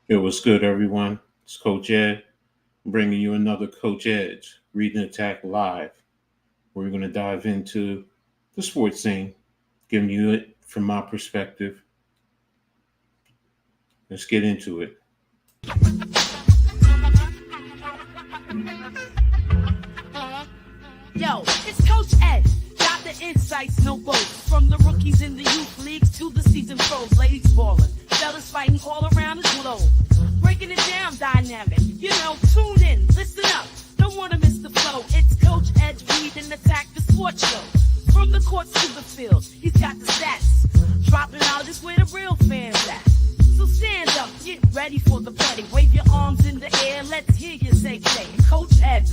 Yo, what's good, everyone? It's Coach Ed, bringing you another Coach Edge Reading Attack Live. Where we're going to dive into the sports scene, giving you it from my perspective. Let's get into it. Yo, it's Coach Ed. Got the insights, no boats. From the rookies in the youth leagues to the seasoned pros, ladies ballin', fellas fighting all around the globe. Breaking it down dynamic. Tune in, listen up. Don't wanna miss the flow. It's Coach Ed Read and Attack the Sports Show. From the courts to the field, he's got the stats. Dropping knowledge is where the real fans at. So stand up, get ready for the party. Wave your arms in the air, let's hear you say. Coach Ed,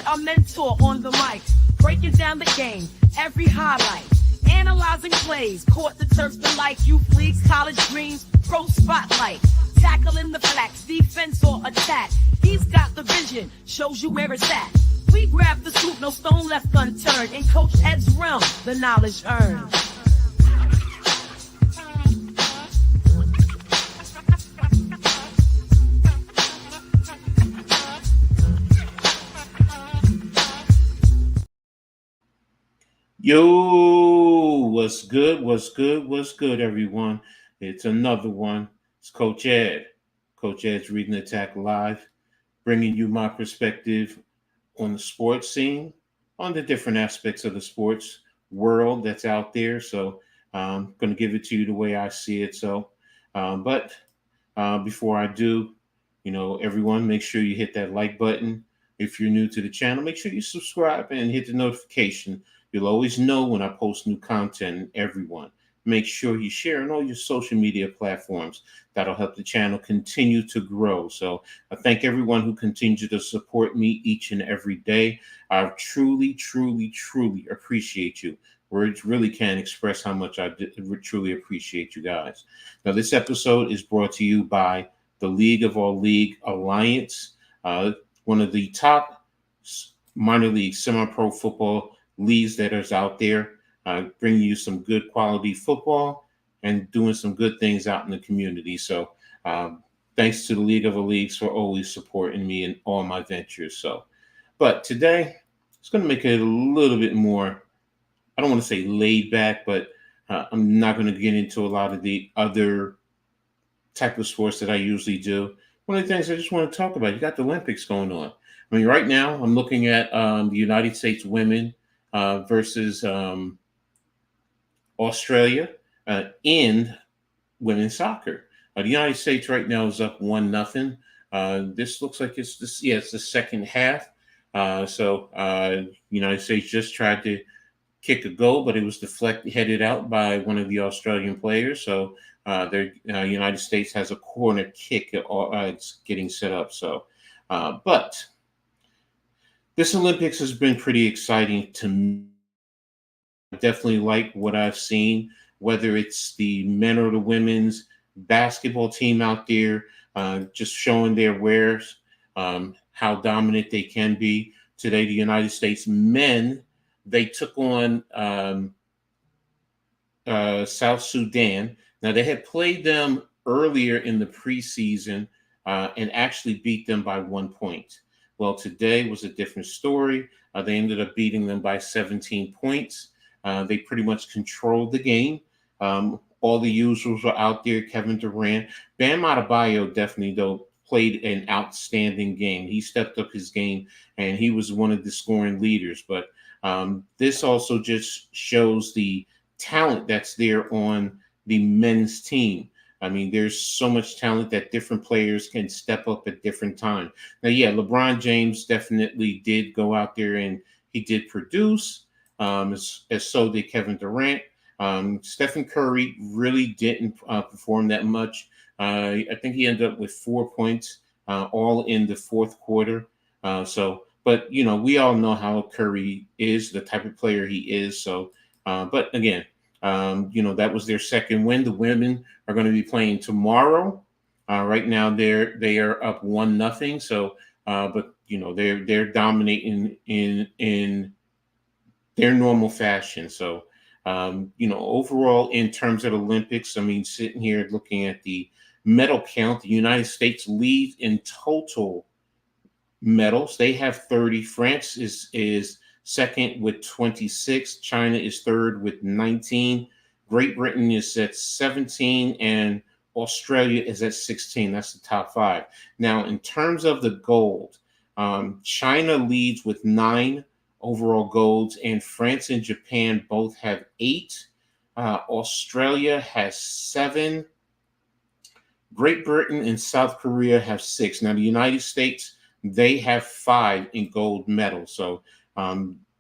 our mentor on the mic. Breaking down the game, every highlight. Analyzing plays, court the turfs to like youth leagues, college dreams, pro spotlight. Tackling the flats, defense or attack. He's got the vision, shows you where it's at. We grab the scoop, no stone left unturned. In Coach Ed's realm, the knowledge earned. Yo, what's good? What's good? What's good, everyone? It's another one. It's Coach Ed. Coach Ed's Reading Attack Live, bringing you my perspective on the sports scene, on the different aspects of the sports world that's out there. So I'm going to give it to you the way I see it. But before I do, everyone, make sure you hit that like button. If you're new to the channel, make sure you subscribe and hit the notification. You'll always know when I post new content. Everyone, make sure you share on all your social media platforms. That'll help the channel continue to grow. So I thank everyone who continues to support me each and every day. I truly, truly, truly appreciate you. Words really can't express how much I truly appreciate you guys. Now, this episode is brought to you by the League of All League Alliance, one of the top minor league semi-pro football leagues that is out there, bringing you some good quality football and doing some good things out in the community. So thanks to the League of the Leagues for always supporting me in all my ventures. But today it's going to make it a little bit more, I don't want to say laid back, but I'm not going to get into a lot of the other type of sports that I usually do. One of the things I just want to talk about, you got the Olympics going on. I mean, right now I'm looking at the United States women versus Australia in women's soccer. The United States right now is up 1-0. This looks like it's the second half. United States just tried to kick a goal, but it was headed out by one of the Australian players. So the United States has a corner kick. It's getting set up. But this Olympics has been pretty exciting to me. I definitely like what I've seen, whether it's the men or the women's basketball team out there, just showing their wares, how dominant they can be. Today, the United States men, they took on South Sudan. Now, they had played them earlier in the preseason and actually beat them by 1 point. Well, today was a different story. They ended up beating them by 17 points. They pretty much controlled the game. All the usuals were out there. Kevin Durant, Bam Adebayo definitely though played an outstanding game. He stepped up his game and he was one of the scoring leaders. But this also just shows the talent that's there on the men's team. I mean, there's so much talent that different players can step up at different times. Now, yeah, LeBron James definitely did go out there and he did produce, as so did Kevin Durant. Stephen Curry really didn't perform that much. I think he ended up with 4 points, all in the fourth quarter. But we all know how Curry is, the type of player he is. But again, that was their second win. The women are going to be playing tomorrow. Right now, they are up 1-0. But they're dominating in their normal fashion. Overall, in terms of the Olympics, I mean, sitting here looking at the medal count, the United States leads in total medals. They have 30. France is second with 26. China is third with 19. Great Britain is at 17, and Australia is at 16. That's the top five. Now, in terms of the gold, China leads with 9 overall golds, and France and Japan both have 8. Australia has 7. Great Britain and South Korea have 6. Now, the United States, they have 5 in gold medals. So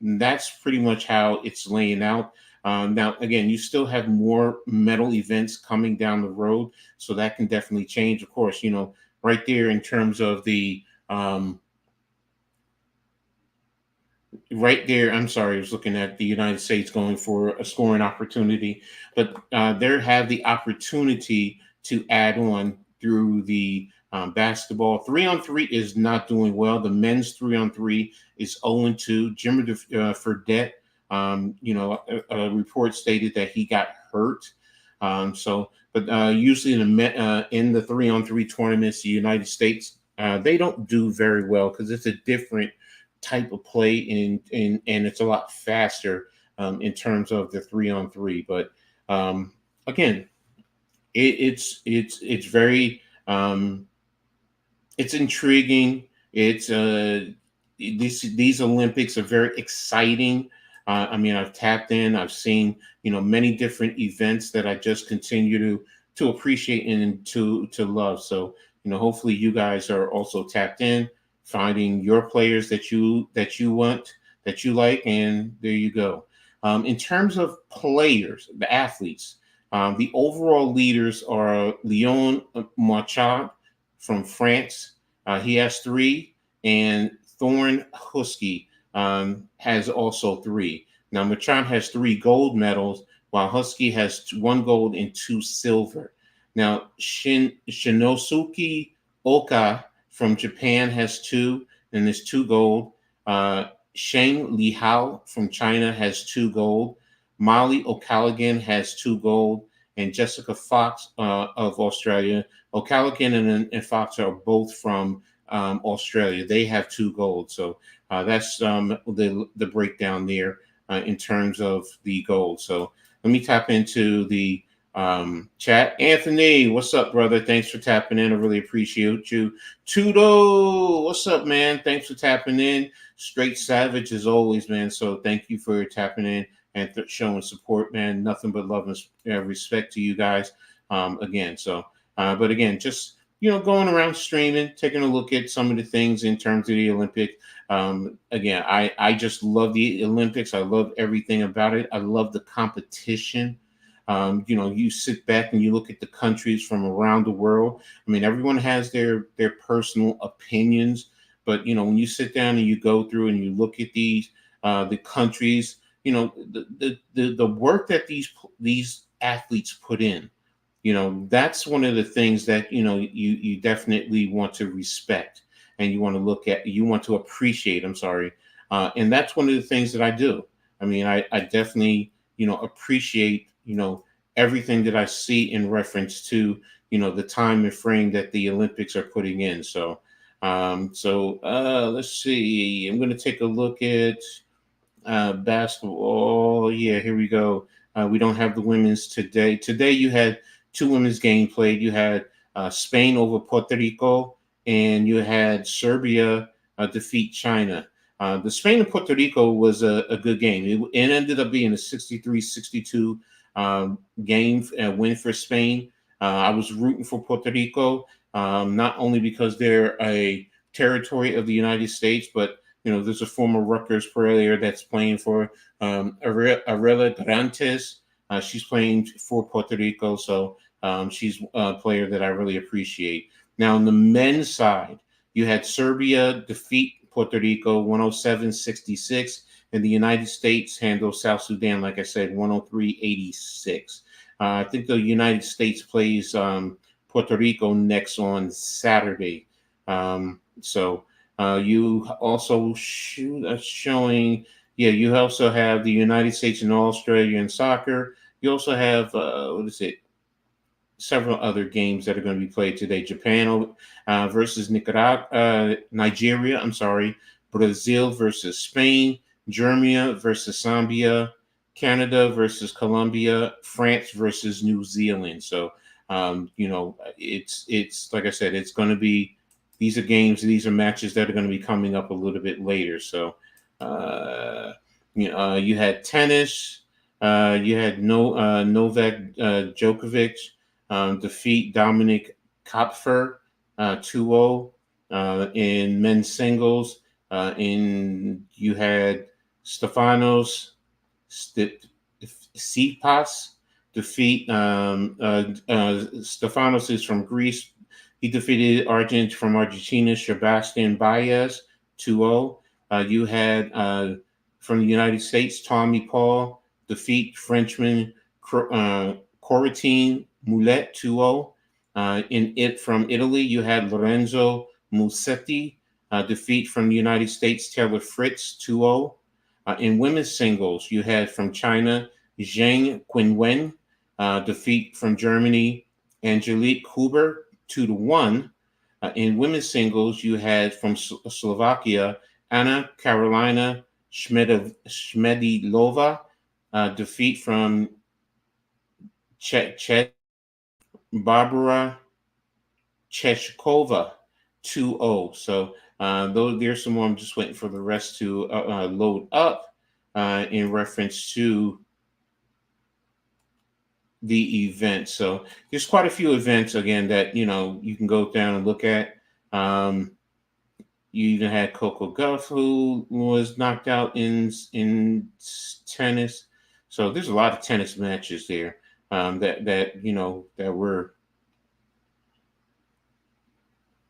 that's pretty much how it's laying out. Now, again, you still have more medal events coming down the road, so that can definitely change. Of course, right there in terms of the right there, I'm sorry, I was looking at the United States going for a scoring opportunity, but they have the opportunity to add on through the basketball. 3-on-3 is not doing well. The men's 3-on-3 is 0-2. Jimmer Fredette, a report stated that he got hurt. But usually in the 3-on-3 tournaments, the United States, they don't do very well because it's a different type of play and it's a lot faster in terms of the 3-on-3. But again, it's very it's intriguing. It's these Olympics are very exciting. I've tapped in. I've seen many different events that I just continue to appreciate and to love. So hopefully you guys are also tapped in, finding your players that you want, that you like, and there you go. In terms of players, the athletes, the overall leaders are Leon Marchand from France. He has 3, and Thorne Husky has also 3. Now, Marchand has 3 gold medals, while Husky has 1 gold and 2 silver. Now, Shinosuke Oka from Japan has 2, and there's 2 gold. Sheng Lihao from China has 2 gold. Molly O'Callaghan has 2 gold, and Jessica Fox of Australia. O'Callaghan and Fox are both from Australia. They have 2 gold. So that's the breakdown there in terms of the gold. So let me tap into the chat. Anthony, what's up, brother? Thanks for tapping in. I really appreciate you. Tudo, what's up, man? Thanks for tapping in. Straight Savage as always, man. So thank you for tapping in and showing support, man. Nothing but love and respect to you guys again. So, but again, just going around streaming, taking a look at some of the things in terms of the Olympics. Again, I just love the Olympics. I love everything about it. I love the competition. You sit back and you look at the countries from around the world. Everyone has their personal opinions, but when you sit down and you go through and you look at the countries, the work that these athletes put in, that's one of the things that you definitely want to respect and you want to look at, you want to appreciate. I'm sorry, and that's one of the things that I do. I definitely appreciate everything that I see in reference to the time and frame that the Olympics are putting in. So let's see. I'm going to take a look at basketball. Yeah, here we go. We don't have the women's today. Today you had 2 women's games played. You had Spain over Puerto Rico, and you had Serbia defeat China. The Spain and Puerto Rico was a good game. It ended up being a 63-62 game win for Spain. I was rooting for Puerto Rico, not only because they're a territory of the United States, but there's a former Rutgers player that's playing for Arela Grantes. She's playing for Puerto Rico, so she's a player that I really appreciate. Now, on the men's side, you had Serbia defeat Puerto Rico 107-66, and the United States handled South Sudan, like I said, 103-86. I think the United States plays Puerto Rico next on Saturday. You also showing, you also have the United States and Australia in soccer. You also have, several other games that are going to be played today. Japan versus Nigeria. I'm sorry. Brazil versus Spain. Germany versus Zambia. Canada versus Colombia. France versus New Zealand. So, it's like I said, it's going to be. These are games. These are matches that are going to be coming up a little bit later. So, you had tennis. You had Novak Djokovic defeat Dominic Kopfer 2-0 in men's singles. You had Tsitsipas defeat Stefanos is from Greece. He defeated from Argentina Sebastian Baez 2-0. You had from the United States Tommy Paul defeat Frenchman Corentin Moulet 2-0. From Italy, you had Lorenzo Musetti defeat from the United States Taylor Fritz 2-0. In women's singles, you had from China Zhang Qinwen defeat from Germany Angelique Huber 2-1. In women's singles, you had from Slovakia Anna Carolina Shmedilova defeat from Barbara Cheshkova 2-0. So there's some more. I'm just waiting for the rest to load up in reference to the event. So there's quite a few events again that you can go down and look at. You even had Coco Gauff, who was knocked out in tennis. So there's a lot of tennis matches there that were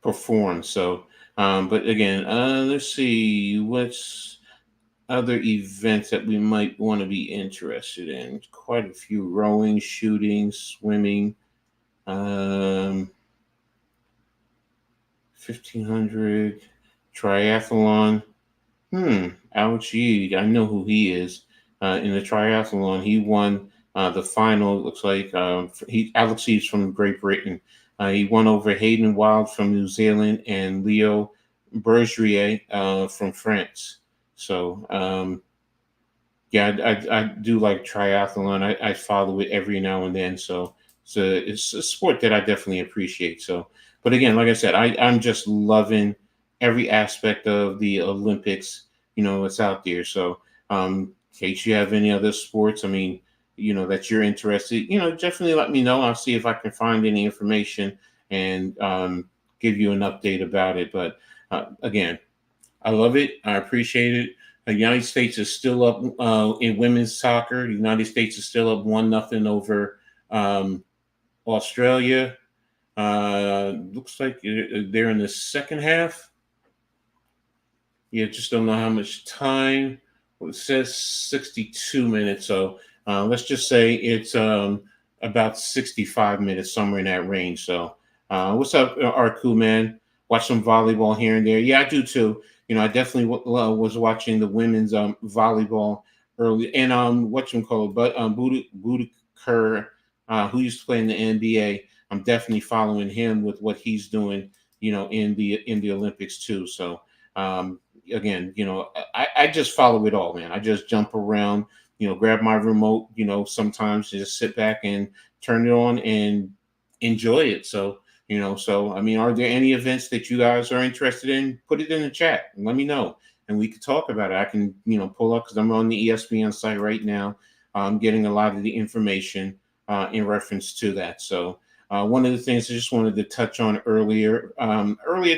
performed. So, but again, let's see what's other events that we might want to be interested in. Quite a few: rowing, shooting, swimming, 1500. Triathlon. Alex Yee, I know who he is. In the triathlon, he won the final. Looks like Alex Yee's from Great Britain. He won over Hayden Wild from New Zealand and Leo Bergier from France. So, I do like triathlon. I follow it every now and then. So it's a sport that I definitely appreciate. So, but again, like I said, I'm just loving every aspect of the Olympics, it's out there. So, in case you have any other sports, that you're interested, definitely let me know. I'll see if I can find any information and give you an update about it. But again, I love it. I appreciate it. The United States is still up in women's soccer. The United States is still up 1-0 over Australia. Looks like they're in the second half. Yeah, just don't know how much time. Well, it says 62 minutes. So let's just say it's about 65 minutes, somewhere in that range. So what's up, Arku, man? Watch some volleyball here and there. Yeah, I do too. I definitely was watching the women's volleyball early. And Budiker, who used to play in the NBA, I'm definitely following him with what he's doing, in the Olympics too. So again, I just follow it all, man. I just jump around, grab my remote, sometimes just sit back and turn it on and enjoy it. So, are there any events that you guys are interested in? Put it in the chat and let me know, and we could talk about it. I can, pull up, because I'm on the ESPN site right now. I'm getting a lot of the information in reference to that. So one of the things I just wanted to touch on earlier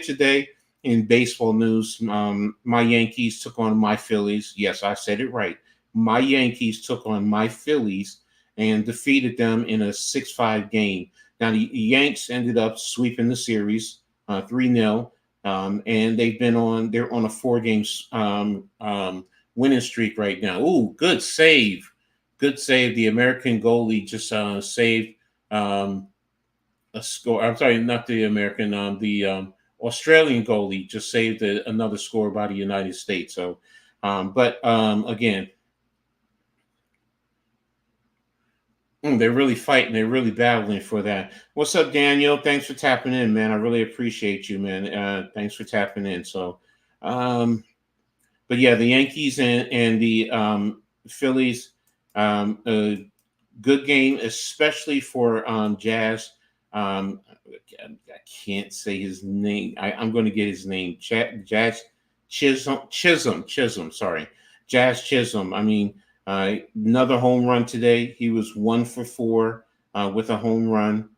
today, in baseball news, my Yankees took on my Phillies. Yes, I said it right. My Yankees took on my Phillies and defeated them in a 6-5 game. Now, the Yanks ended up sweeping the series 3-0, and they're on a 4-game winning streak right now. Ooh, good save. Good save. The American goalie just saved a score. I'm sorry, not the American, the Australian goalie just saved another score by the United States. So, again, They're really fighting. They're really battling for that. What's up, Daniel? Thanks for tapping in, man. I really appreciate you, man. Thanks for tapping in. So, um, but yeah, the Yankees and the Phillies, a good game, especially for Jazz. I can't say his name. I'm going to get his name. Jazz Chisholm. Sorry, Jazz Chisholm. I mean, another home run today. He was 1 for 4 with a home run.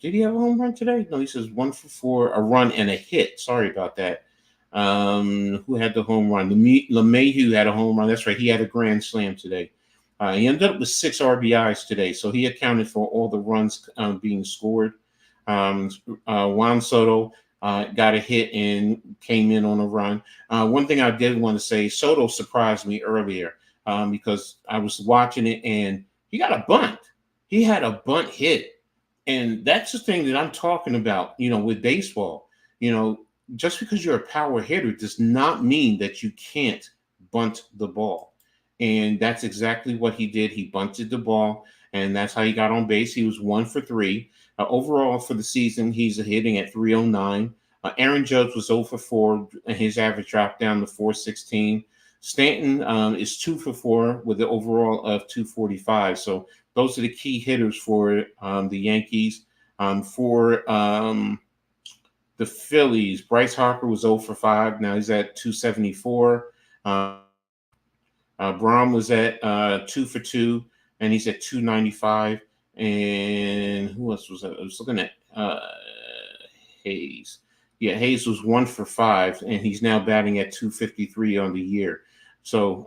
Did he have a home run today? No, he says 1 for 4, a run and a hit. Sorry about that. Who had the home run? LeMahieu had a home run. That's right. He had a grand slam today. He ended up with 6 RBIs today, so he accounted for all the runs being scored. Juan Soto got a hit and came in on a run. One thing I did want to say, Soto surprised me earlier because I was watching it and he got a bunt. He had a bunt hit. And that's the thing that I'm talking about, with baseball. Just because you're a power hitter does not mean that you can't bunt the ball. And that's exactly what he did. He bunted the ball, and that's how he got on base. He was 1 for 3. Overall, for the season, he's hitting at 309. Aaron Judge was 0 for 4, and his average dropped down to 416. Stanton is 2 for 4 with the overall of 245. So those are the key hitters for the Yankees. For the Phillies, Bryce Harper was 0 for 5. Now he's at 274. Braun was at 2 for 2, and he's at 295. And who else was that? I was looking at Hayes. Yeah, Hayes was 1 for 5, and he's now batting at 253 on the year. So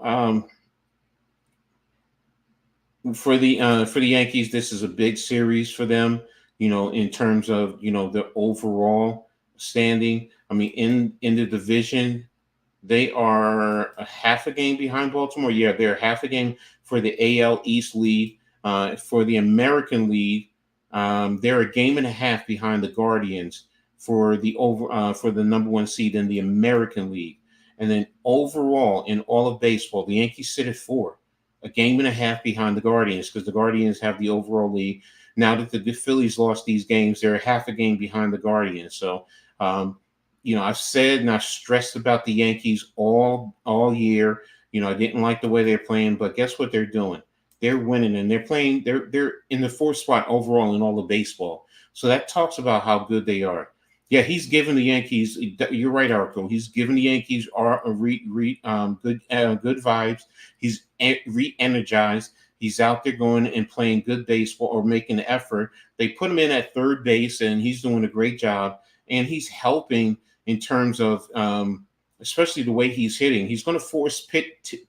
for the Yankees, this is a big series for them. In terms of the overall standing. I mean, in the division, they are a half a game behind Baltimore. Yeah, they're half a game for the AL East lead. For the American League, they're a game and a half behind the Guardians for the number 1 seed in the American League. And then overall, in all of baseball, the Yankees sit at 4, a game and a half behind the Guardians, because the Guardians have the overall lead. Now that the Phillies lost these games, they're a half a game behind the Guardians. So, I've said and I've stressed about the Yankees all year. I didn't like the way they're playing, but guess what they're doing? They're winning, and they're playing. They're in the 4th spot overall in all of baseball. So that talks about how good they are. Yeah, he's given the Yankees. You're right, Arco. He's given the Yankees good vibes. He's re-energized. He's out there going and playing good baseball or making an effort. They put him in at third base, and he's doing a great job. And he's helping in terms of especially the way he's hitting. He's going to force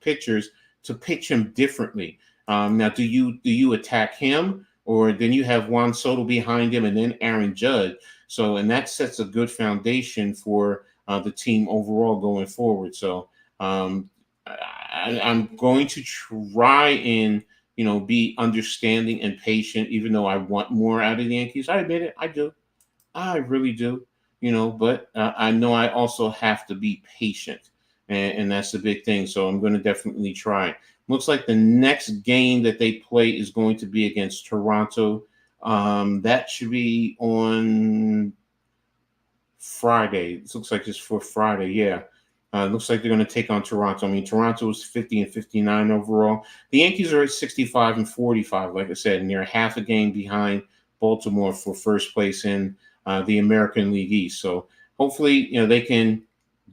pitchers to pitch him differently. Now, do you attack him, or then you have Juan Soto behind him and then Aaron Judge? So, and that sets a good foundation for the team overall going forward. So I'm going to try and, be understanding and patient, even though I want more out of the Yankees. I admit it. I do. I really do. But I know I also have to be patient. And that's the big thing. So I'm going to definitely try. Looks like the next game that they play is going to be against Toronto. That should be on Friday. It looks like it's for Friday. Yeah. It looks like they're going to take on Toronto. I mean, Toronto is 50-59 overall. The Yankees are at 65-45, like I said, and they're half a game behind Baltimore for first place in the American League East. So hopefully, they can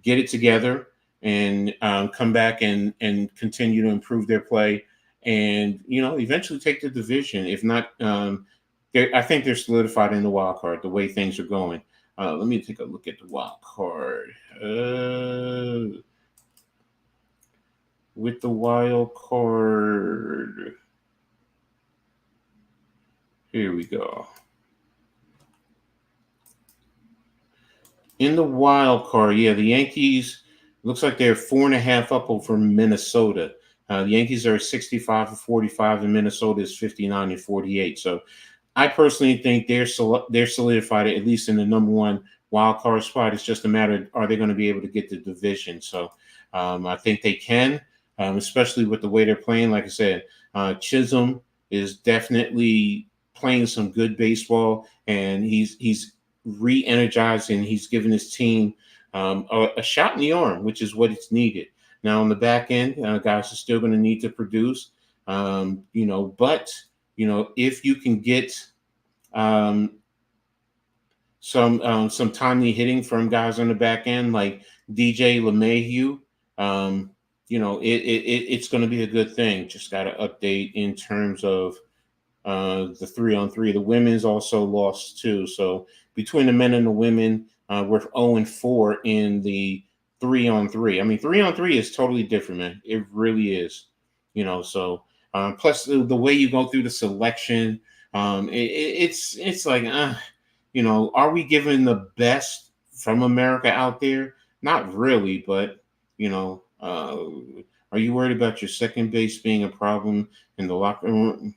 get it together and come back and continue to improve their play and, eventually take the division. If not, I think they're solidified in the wild card the way things are going. Let me take a look at the wild card. With the wild card, here we go. In the wild card, yeah, the Yankees looks like they're 4.5 up over Minnesota. The Yankees are 65-45, and Minnesota is 59-48. So I personally think they're solidified at least in the number 1 wild card spot. It's just a matter of, are they going to be able to get the division? So I think they can, especially with the way they're playing. Like I said, Chisholm is definitely playing some good baseball, and he's re-energized, and he's given his team a shot in the arm, which is what it's needed. Now on the back end, guys are still going to need to produce, but if you can get um, some timely hitting from guys on the back end like DJ LeMahieu, it's going to be a good thing. Just got to update in terms of the 3-on-3. The women's also lost too. So between the men and the women, we're 0-4 in the 3-on-3. I mean, 3-on-3 is totally different, man. It really is. So plus the way you go through the selection, it's like, are we giving the best from America out there? Not really, but are you worried about your second base being a problem in the locker room?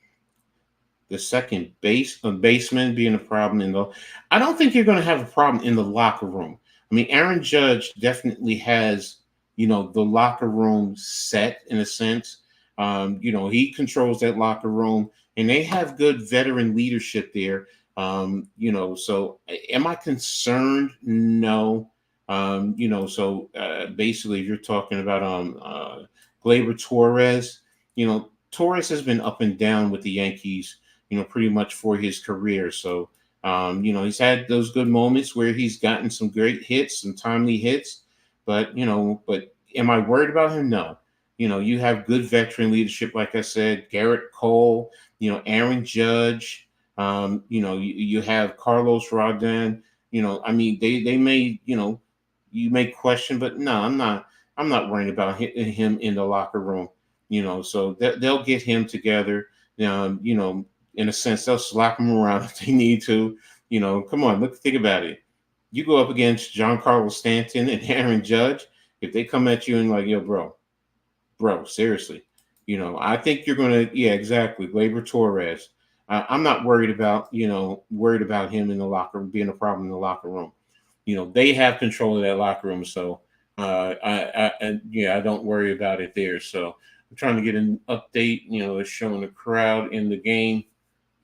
The second baseman being a problem in the. I don't think you're going to have a problem in the locker room. I mean, Aaron Judge definitely has, the locker room set in a sense. He controls that locker room, and they have good veteran leadership there. So am I concerned? No. Basically, if you're talking about Gleyber Torres, Torres has been up and down with the Yankees, pretty much for his career. So, he's had those good moments where he's gotten some great hits, some timely hits, but am I worried about him? No. You have good veteran leadership, like I said, Garrett Cole, Aaron Judge, you have Carlos Rodon, I mean, they may, you may question, but no, I'm not worried about him in the locker room, so they'll get him together. In a sense, they'll slap him around if they need to. Come on, think about it. You go up against Giancarlo Stanton and Aaron Judge. If they come at you and like, yo, bro, seriously, I think you're gonna, yeah, exactly. Gleyber Torres. I'm not worried about him in the locker room being a problem in the locker room. They have control of that locker room, so I don't worry about it there. So I'm trying to get an update. They're showing the crowd in the game.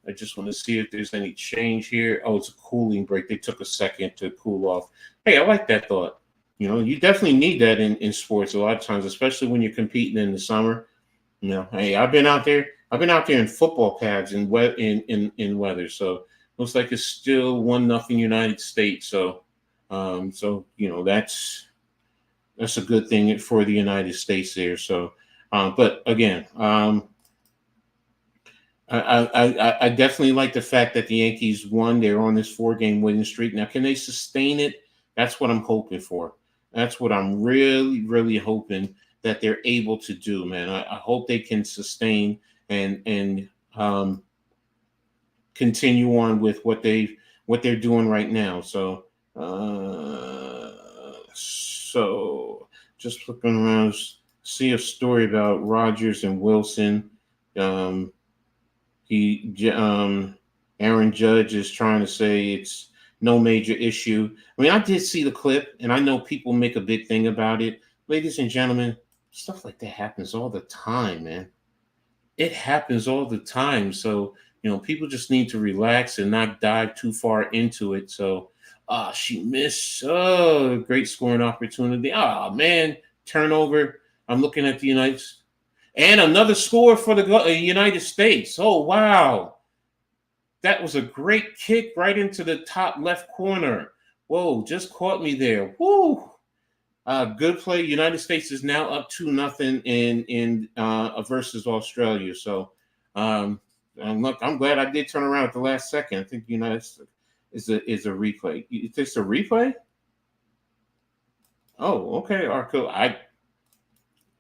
I just want to see if there's any change here. Oh, it's a cooling break. They took a second to cool off. Hey, I like that thought. You definitely need that in sports a lot of times, especially when you're competing in the summer. Hey, I've been out there in football pads in weather. So looks like it's still 1-0 United States. So that's a good thing for the United States there. So, but again, I definitely like the fact that the Yankees won. They're on this 4-game winning streak. Now, can they sustain it? That's what I'm hoping for. That's what I'm really, really hoping that they're able to do, man. I hope they can sustain and continue on with what they're doing right now. So, just looking around, see a story about Rogers and Wilson. Aaron Judge is trying to say it's no major issue. I mean, I did see the clip, and I know people make a big thing about it. Ladies and gentlemen, stuff like that happens all the time, man. It happens all the time. So, people just need to relax and not dive too far into it. So, she missed. Oh, great scoring opportunity. Oh, man, turnover. I'm looking at the United States. And another score for the United States. Oh, wow. That was a great kick right into the top left corner. Whoa, just caught me there. Woo. Good play. United States is now up 2-0 in versus Australia. So, look, I'm glad I did turn around at the last second. I think United States is a replay. It's a replay? Oh, okay, Arco.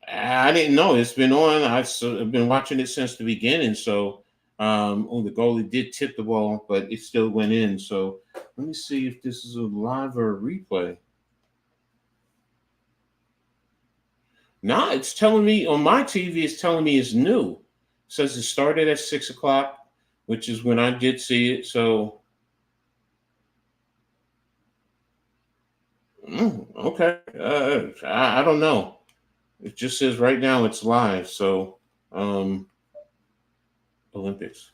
I didn't know it's been on. I've been watching it since the beginning. So, the goalie did tip the ball, but it still went in. So, let me see if this is a live or a replay. Nah, it's telling me on my TV. It's telling me it's new. It says it started at 6:00, which is when I did see it. So, okay. I don't know. It just says right now it's live. So, Olympics.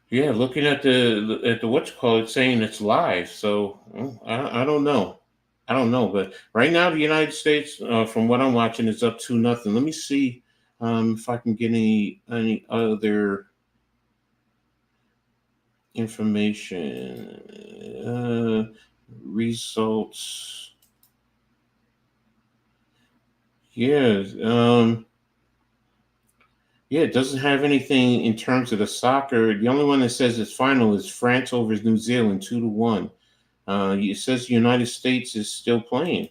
Yeah, looking at the what you call it, saying it's live. So I don't know. I don't know, but right now the United States, from what I'm watching, is up 2-0. Let me see if I can get any other information. Results. Yeah. Yeah, it doesn't have anything in terms of the soccer. The only one that says it's final is France over New Zealand, 2-1. It says the United States is still playing.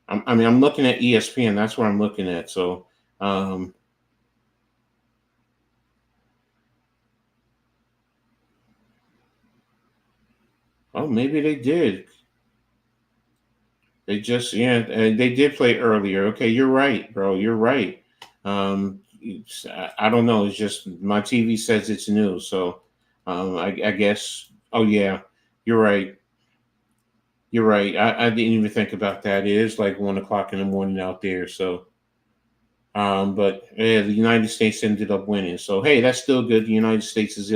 I'm looking at ESPN. That's what I'm looking at. So, oh, maybe they did. They just, yeah, they did play earlier. Okay, you're right, bro. You're right. I don't know. It's just my TV says it's new. So, I guess. Oh yeah, you're right. You're right. I didn't even think about that. It is like 1 o'clock in the morning out there. So, but yeah, the United States ended up winning. So hey, that's still good. The United States is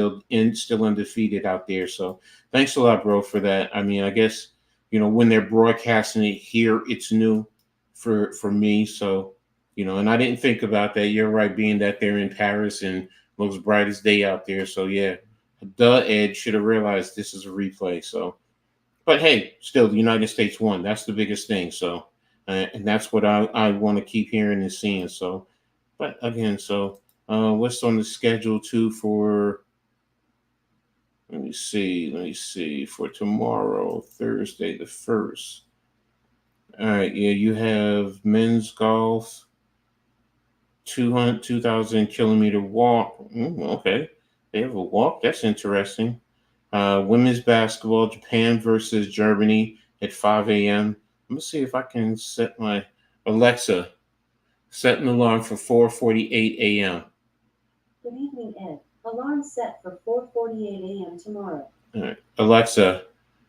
still undefeated out there. So thanks a lot, bro, for that. I mean, I guess when they're broadcasting it here, it's new for me. So and I didn't think about that. You're right, being that they're in Paris and looks bright as day out there. So yeah, the Ed should have realized this is a replay. So. But hey, still, the United States won. That's the biggest thing. So, and that's what I want to keep hearing and seeing. So, but again, so what's on the schedule too for? Let me see. For tomorrow, Thursday the 1st. All right, yeah, you have men's golf, 2,000 kilometer walk. Okay, they have a walk. That's interesting. Women's basketball, Japan versus Germany at 5 a.m. Let me see if I can set my Alexa, set an alarm for 4:48 a.m. Good evening, Ed. Alarm set for 4:48 a.m. tomorrow. All right. Alexa,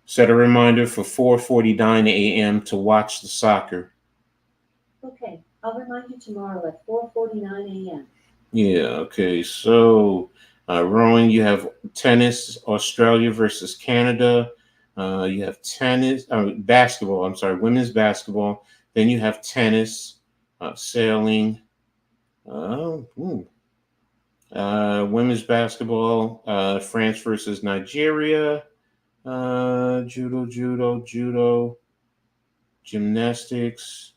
set a reminder for 4:49 a.m. to watch the soccer. Okay, I'll remind you tomorrow at 4:49 a.m. Yeah, okay. So, rowing, you have tennis, Australia versus Canada. You have basketball, I'm sorry, women's basketball. Then you have tennis, sailing. Women's basketball, France versus Nigeria. Judo, gymnastics.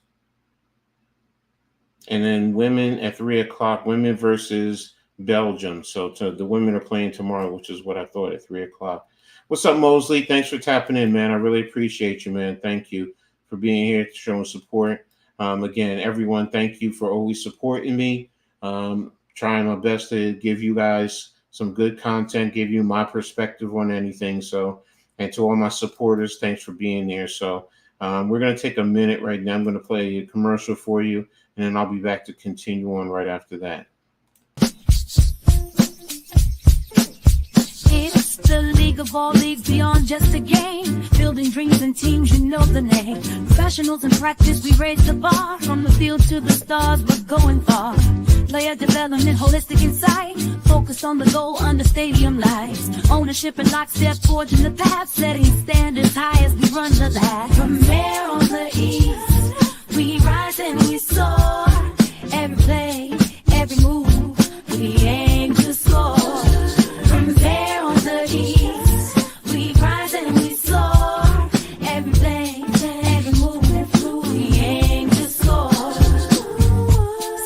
And then women at 3 o'clock, women versus Belgium. So the women are playing tomorrow, which is what I thought at 3 o'clock. What's up, Mosley? Thanks for tapping in, man. I really appreciate you, man. Thank you for being here, showing support. Again, everyone, thank you for always supporting me. Trying my best to give you guys some good content, give you my perspective on anything. So, and to all my supporters, thanks for being there. So, we're going to take a minute right now. I'm going to play a commercial for you, and then I'll be back to continue on right after that. It's the league of all leagues, beyond just a game. Building dreams and teams, you know the name. Professionals in practice, we raise the bar. From the field to the stars, we're going far. Player development, holistic insight. Focus on the goal under stadium lights. Ownership and lockstep, forging the path. Setting standards high as we run the lab. From there on the east, we rise and we soar. Every play, every move, we aim to score. From there on the east, we rise and we soar. Every play, every move, we aim to score.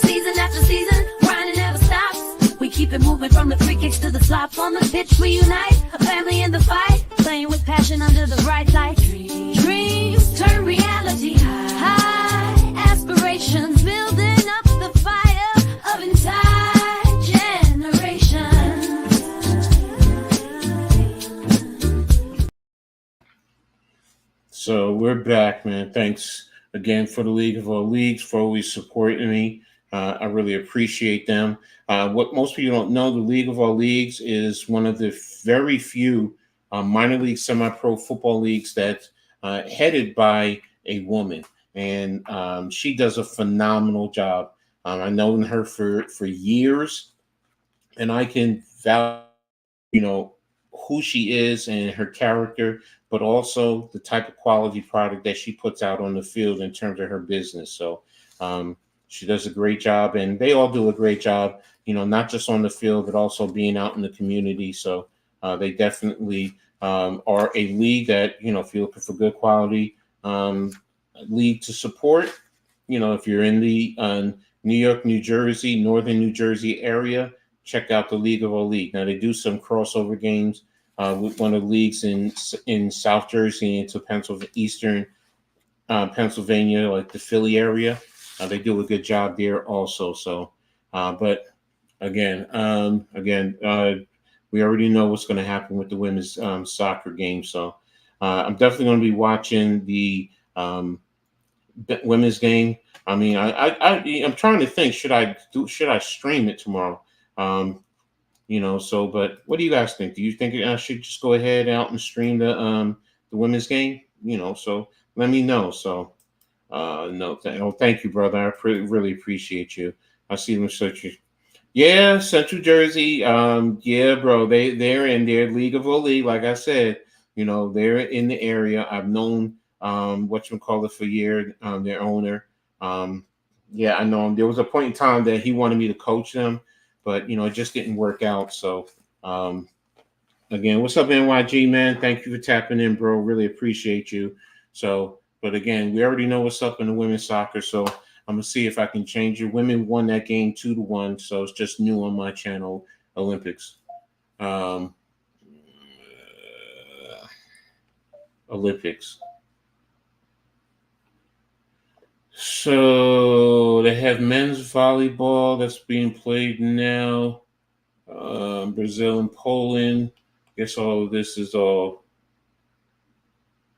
Season after season, grinding never stops. We keep it moving from the free kicks to the slops. On the pitch we unite, a family in the fight. Playing with passion under the bright light. Dreams turn reality. High aspirations, building up the fire of entire generations. So we're back, man. Thanks again for the League of All Leagues, for always supporting me. I really appreciate them. What most people don't know, the League of All Leagues is one of the very few minor league semi-pro football leagues that's headed by a woman. And she does a phenomenal job. I've known her for years, and I can vouch, you know, who she is and her character, but also the type of quality product that she puts out on the field in terms of her business. So um, she does a great job, and they all do a great job. Not just on the field, but also being out in the community. So they definitely are a league that, if you're looking for good quality um, league to support, if you're in the New York, New Jersey, Northern New Jersey area, check out the League of All League. Now they do some crossover games with one of the leagues in South Jersey into Eastern Pennsylvania, like the Philly area. They do a good job there also. So, but again, we already know what's going to happen with the women's soccer game. So I'm definitely going to be watching the women's game. I mean, I'm trying to think. Should I stream it tomorrow? So, but what do you guys think? Do you think I should just go ahead out and stream the women's game? So let me know. So no, thank you, brother. I really appreciate you. I see them searching. Yeah, Central Jersey. Yeah, bro. They're in their League of League. Like I said, they're in the area. I've known what you call it for years. Their owner. Yeah, I know him. There was a point in time that he wanted me to coach them, but it just didn't work out. So again, what's up, NYG man? Thank you for tapping in, bro. Really appreciate you. So, but again, we already know what's up in the women's soccer. So I'm gonna see if I can change it. Women won that game 2-1, so it's just new on my channel, Olympics. Olympics. So they have men's volleyball that's being played now. Brazil and Poland. Guess all of this is all.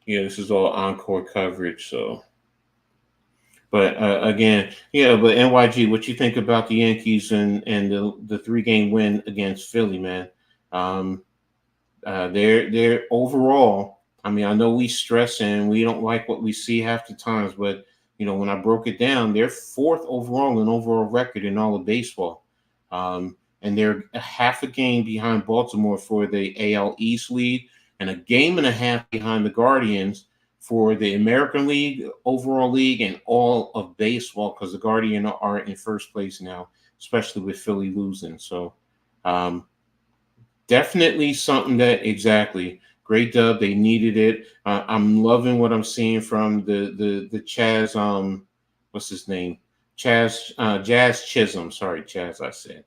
Yeah, this is all encore coverage. So, but again, yeah. But NYG, what you think about the Yankees and the 3-game win against Philly, man? They're overall. I mean, I know we stress and we don't like what we see half the times, but when I broke it down, they're 4th overall in overall record in all of baseball, and they're a half a game behind Baltimore for the AL East lead, and a game and a half behind the Guardians for the American League overall league and all of baseball, because the Guardians are in first place now, especially with Philly losing. So. Definitely something that exactly great dub. They needed it. I'm loving what I'm seeing from the Chaz. What's his name? Jazz Chisholm. Sorry, Chaz. I said.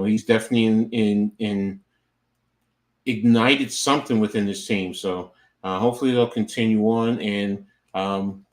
He's definitely in ignited something within this team. So hopefully they'll continue on and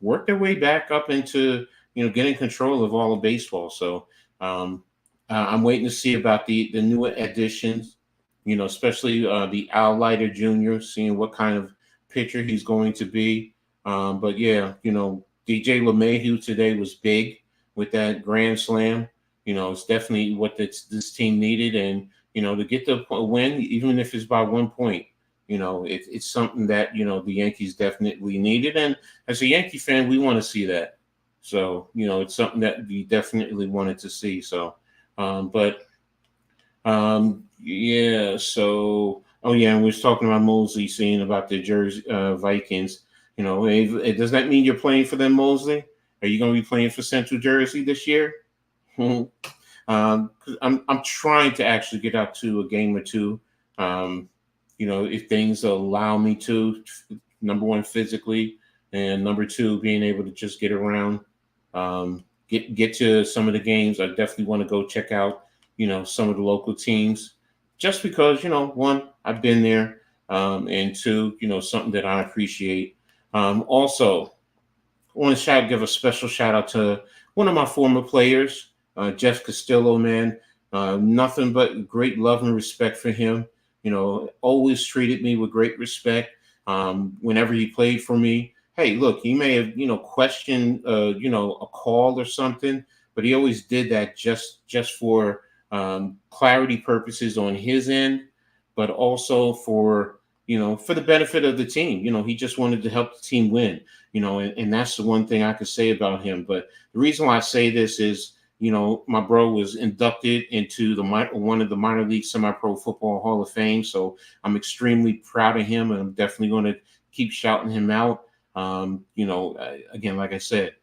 work their way back up into getting control of all of baseball. So I'm waiting to see about the new additions. Especially the Al Leiter Jr., seeing what kind of pitcher he's going to be. But yeah, DJ LeMahieu today was big with that grand slam. It's definitely what this team needed. And, to get the win, even if it's by 1 point, it's something that, the Yankees definitely needed. And as a Yankee fan, we want to see that. So, it's something that we definitely wanted to see. So, yeah. So, oh yeah, and we was talking about Mosley, saying about the Jersey Vikings. Does that mean you're playing for them, Mosley? Are you going to be playing for Central Jersey this year? I'm trying to actually get out to a game or two. If things allow me to. Number one, physically, and number two, being able to just get around, get to some of the games. I definitely want to go check out. Some of the local teams, just because, one, I've been there, and two, something that I appreciate. Also, I want to give a special shout out to one of my former players, Jeff Castillo, man. Nothing but great love and respect for him. Always treated me with great respect. Whenever he played for me, hey, look, he may have, questioned, a call or something, but he always did that just for clarity purposes on his end, but also for the benefit of the team. He just wanted to help the team win, and that's the one thing I could say about him. But the reason why I say this is, my bro was inducted into one of the minor league semi-pro football Hall of Fame. So I'm extremely proud of him, and I'm definitely going to keep shouting him out. Again, like I said,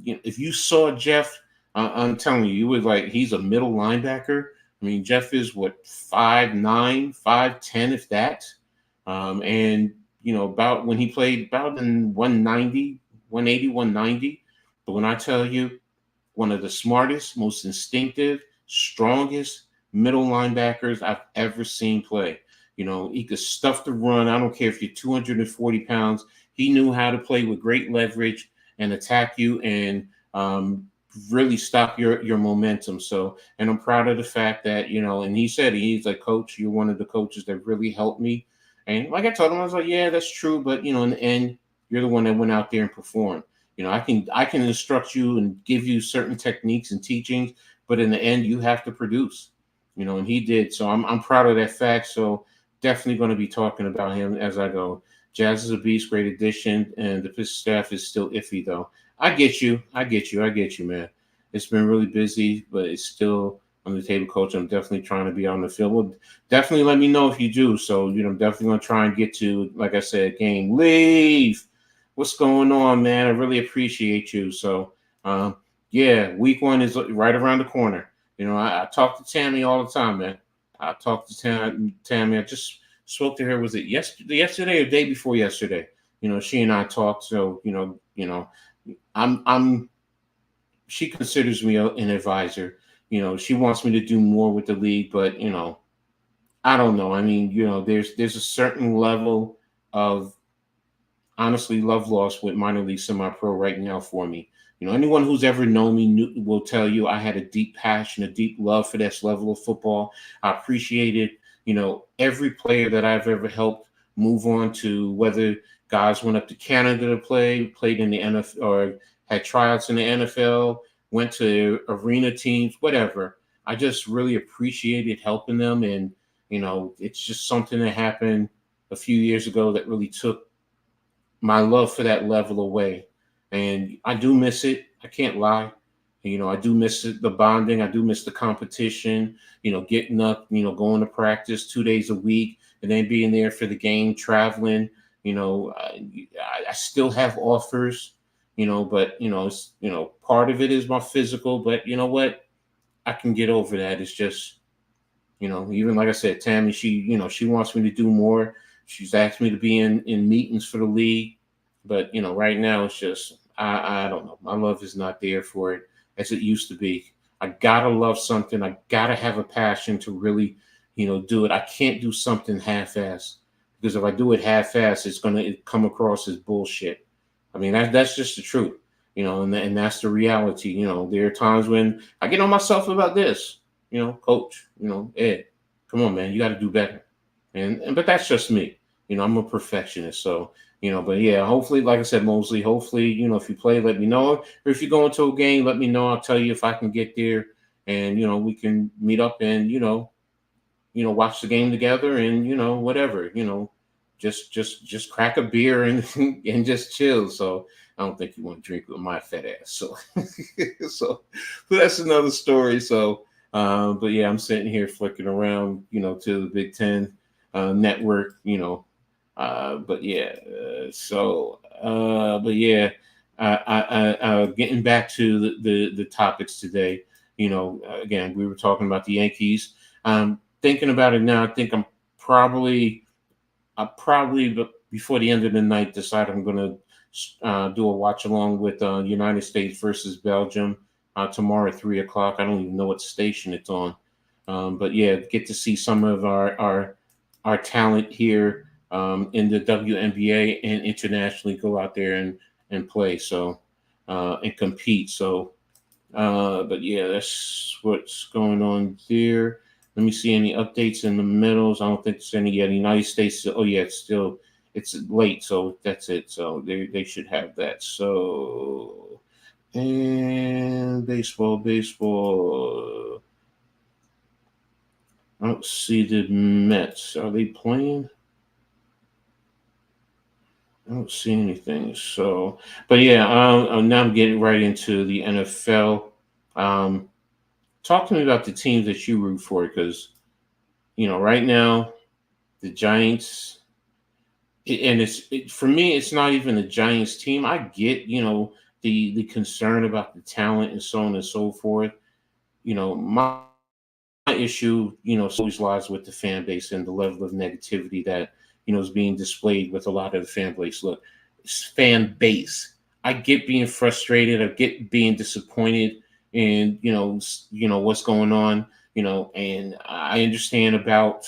if you saw Jeff, I'm telling you, you would like, he's a middle linebacker. I mean, Jeff is what, 5'9", 5'10", if that. And about when he played about in 190, 180, 190. But when I tell you, one of the smartest, most instinctive, strongest middle linebackers I've ever seen play. He could stuff the run. I don't care if you're 240 pounds. He knew how to play with great leverage and attack you and really stop your momentum. So, and I'm proud of the fact that, and he said, he's like, Coach, you're one of the coaches that really helped me. And like I told him, I was like, yeah, that's true. But, in the end, you're the one that went out there and performed. I can instruct you and give you certain techniques and teachings, but in the end, you have to produce. And he did. So I'm proud of that fact. So definitely going to be talking about him as I go. Jazz is a beast, great addition, and the Pistons staff is still iffy though. I get you, man. It's been really busy, but it's still on the table, Coach. I'm definitely trying to be on the field. Well, definitely let me know if you do. So I'm definitely going to try and get to, like I said, game leave. What's going on, man? I really appreciate you. So, week 1 is right around the corner. I talk to Tammy all the time, man. I talk to Tammy. I just spoke to her. Was it yesterday or day before yesterday? She and I talked. So, she considers me an advisor. She wants me to do more with the league, but I don't know. I mean, there's a certain level of honestly love lost with minor league semi-pro right now for me. Anyone who's ever known me will tell you I had a deep passion, a deep love for this level of football. I appreciated, every player that I've ever helped move on to, whether guys went up to Canada to played in the NFL or had tryouts in the NFL, went to arena teams, whatever. I just really appreciated helping them. And, it's just something that happened a few years ago that really took my love for that level away. And I do miss it. I can't lie. I do miss it, the bonding. I do miss the competition, getting up, going to practice 2 days a week and then being there for the game, traveling. I still have offers, but, it's, part of it is my physical. But you know what? I can get over that. It's just, even like I said, Tammy, she wants me to do more. She's asked me to be in meetings for the league. But, right now it's just, I don't know. My love is not there for it as it used to be. I got to love something. I got to have a passion to really, do it. I can't do something half-assed because if I do it half-assed, it's going to come across as bullshit. I mean, that's just the truth, and that's the reality. There are times when I get on myself about this, Coach, Ed, come on, man, you got to do better. But that's just me. I'm a perfectionist. So, but yeah, hopefully, like I said, Mosley, hopefully, if you play, let me know. Or if you go into a game, let me know. I'll tell you if I can get there and, we can meet up and, watch the game together and, whatever, just crack a beer and, and just chill. So I don't think you want to drink with my fat ass. So, but that's another story. So, but yeah, I'm sitting here flicking around, to the Big Ten network, but yeah, but yeah, getting back to the topics today, again, we were talking about the Yankees. Thinking about it now, I think I'll probably before the end of the night decide I'm going to do a watch along with United States versus Belgium tomorrow at 3:00. I don't even know what station it's on. But yeah, get to see some of our talent here in the WNBA and internationally go out there and play. So and compete. So, but yeah, that's what's going on there. Let me see any updates in the middles. I don't think there's any yet. The United States. Oh yeah, it's late, so that's it. So they should have that. So and baseball. I don't see the Mets. Are they playing? I don't see anything. So, but yeah, now I'm getting right into the NFL. Um, Talk to me about the teams that you root for, because right now the Giants, and for me, it's not even a Giants team. I get the concern about the talent and so on and so forth. My issue, always lies with the fan base and the level of negativity that is being displayed with a lot of the fan base. Look, fan base. I get being frustrated. I get being disappointed in what's going on. And I understand about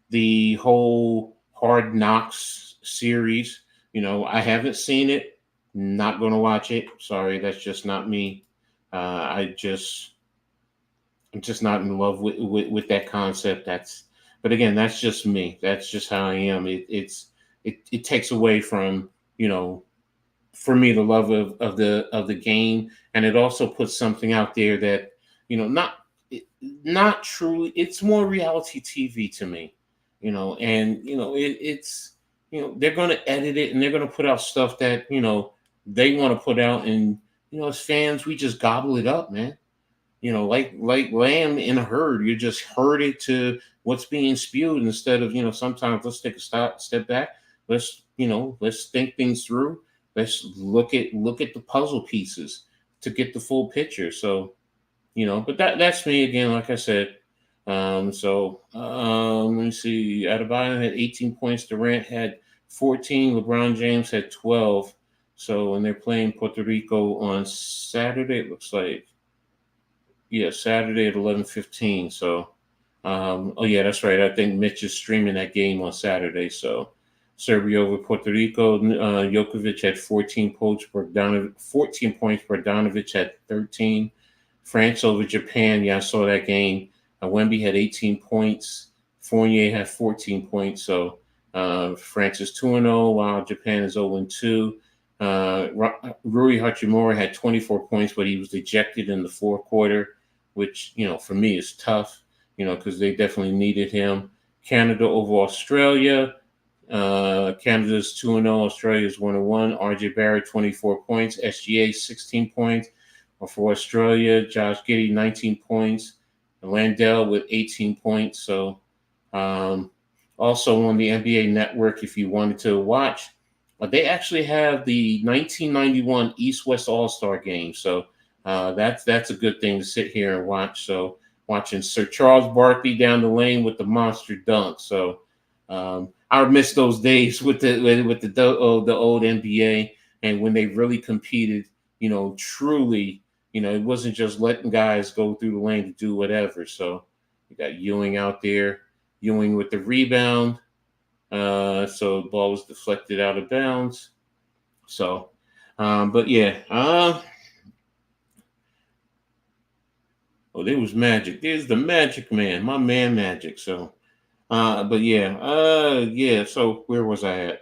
the whole Hard Knocks series. I haven't seen it. Not going to watch it. Sorry, that's just not me. I'm just not in love with that concept. But again, that's just me. That's just how I am. It takes away from for me the love of the game, and it also puts something out there that not not truly. It's more reality TV to me, and it's they're going to edit it and they're going to put out stuff that they want to put out, and as fans we just gobble it up, man. Like lamb in a herd. You just herd it to what's being spewed instead of sometimes let's take a step back. Let's think things through. Let's look at the puzzle pieces to get the full picture. So but that's me again. Like I said, let me see. Adebayo had 18 points. Durant had 14. LeBron James had 12. So when they're playing Puerto Rico on Saturday, it looks like. Yeah, Saturday at 11:15. So, oh yeah, that's right. I think Mitch is streaming that game on Saturday. So, Serbia over Puerto Rico. Djokovic had 14 points. 14 points. Bogdanovic had 13. France over Japan. Yeah, I saw that game. Wemby had 18 points. Fournier had 14 points. So, France is 2-0, while Japan is 0-2. Rui Hachimura had 24 points, but he was ejected in the fourth quarter, which, for me is tough, because they definitely needed him. Canada over Australia. Canada's 2-0. Australia's 1-1. RJ Barrett, 24 points. SGA, 16 points. For Australia, Josh Giddey, 19 points. Landell with 18 points. So, also on the NBA Network, if you wanted to watch, they actually have the 1991 East-West All-Star game. So that's a good thing to sit here and watch. So watching Sir Charles Barkley down the lane with the monster dunk. So I miss those days with the old NBA, and when they really competed, truly, it wasn't just letting guys go through the lane to do whatever. So you got Ewing out there, Ewing with the rebound. So the ball was deflected out of bounds. So, but yeah. Oh, there was Magic. There's the Magic Man, my man Magic. So, but yeah. Yeah. So where was I at?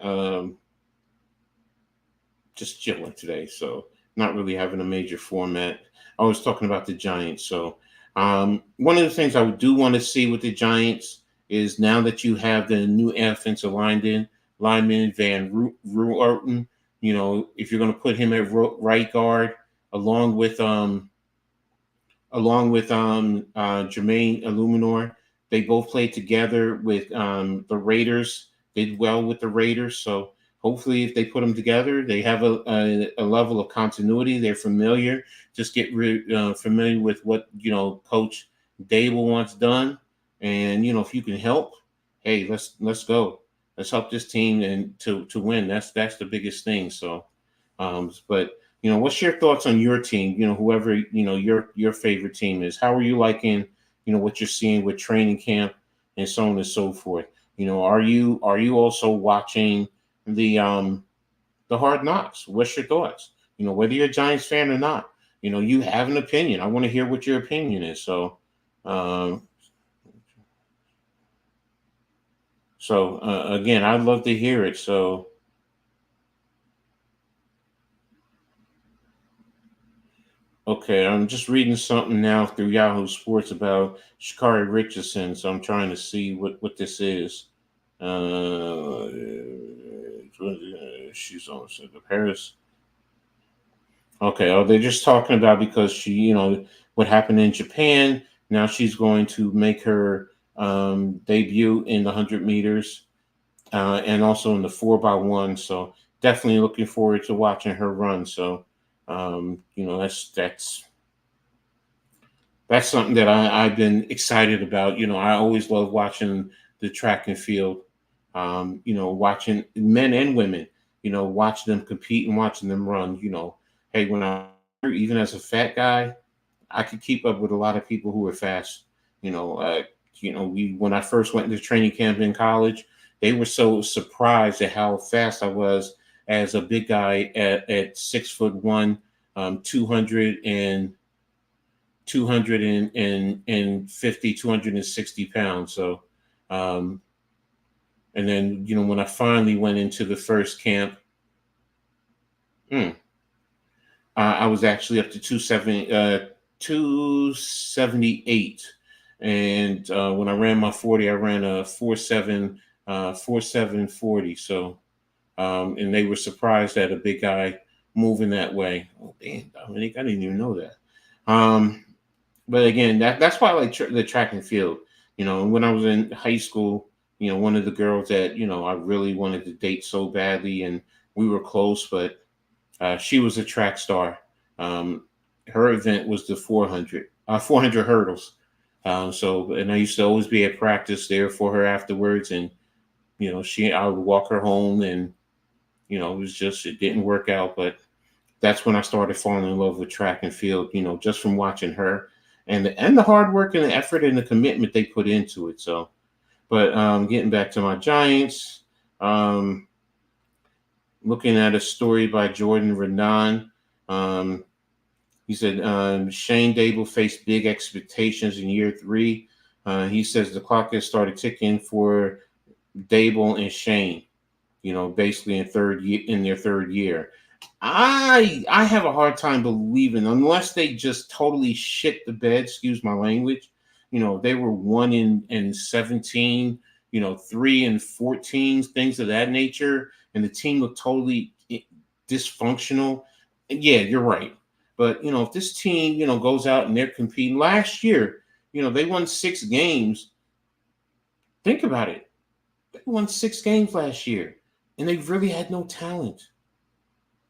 Just chilling today. So not really having a major format. I was talking about the Giants. So, one of the things I do want to see with the Giants is, now that you have the new offensive lineman Van Ruerten, if you're going to put him at right guard along with Jermaine Illuminor. They both played together with the Raiders, did well with the Raiders. So hopefully if they put them together, they have a level of continuity. They're familiar. Just get familiar with what, Coach Dable wants done. And, if you can help, hey, let's go. Let's help this team and to win. That's the biggest thing. So, but what's your thoughts on your team? Whoever your favorite team is. How are you liking what you're seeing with training camp and so on and so forth? Are you also watching the Hard Knocks? What's your thoughts? Whether you're a Giants fan or not, you have an opinion. I want to hear what your opinion is. So, again, I'd love to hear it. So. Okay, I'm just reading something now through Yahoo Sports about Shakari Richardson, so I'm trying to see what this is. She's on the Paris. Okay. Oh, they're just talking about because she, what happened in Japan. Now she's going to make her debut in the 100 meters and also in the 4x1. So definitely looking forward to watching her run. So, that's something that I've been excited about. I always love watching the track and field. Watching men and women. Watching them compete and watching them run. Hey, when I even as a fat guy, I could keep up with a lot of people who were fast. You know, uh, we when I first went to training camp in college, they were so surprised at how fast I was as a big guy at 6'1", 200 and 260 pounds. So, um, and then when I finally went into the first camp, mm, I was actually up to 278. And when I ran my 40, I ran a 4740. So, and they were surprised at a big guy moving that way. Oh, damn, Dominique, I didn't even know that. Um, but again, that's why I like the track and field. When I was in high school, one of the girls that I really wanted to date so badly, and we were close, but she was a track star. Her event was the 400 hurdles. And I used to always be at practice there for her afterwards, and I would walk her home, and it didn't work out, but that's when I started falling in love with track and field. Just from watching her, and the hard work and the effort and the commitment they put into it. So, but getting back to my Giants, um, looking at a story by Jordan Renan. Um, he said Shane Dable faced big expectations in year three. He says the clock has started ticking for Dable and Shane. Basically in their third year. I have a hard time believing unless they just totally shit the bed. Excuse my language. They were 1-17. 3-14, things of that nature, and the team looked totally dysfunctional. And yeah, you're right. But if this team goes out and they're competing last year, they won 6 games. Think about it. They won 6 games last year, and they really had no talent.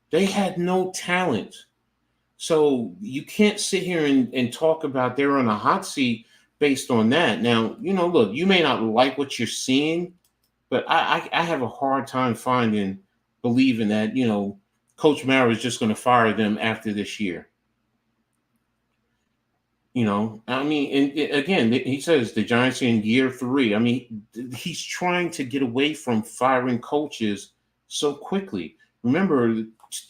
They had no talent. So you can't sit here and talk about they're on a hot seat based on that. Now, look, you may not like what you're seeing, but I have a hard time believing that, Coach Mara is just going to fire them after this year. I mean, and again, he says the Giants are in year three. I mean, he's trying to get away from firing coaches so quickly. Remember,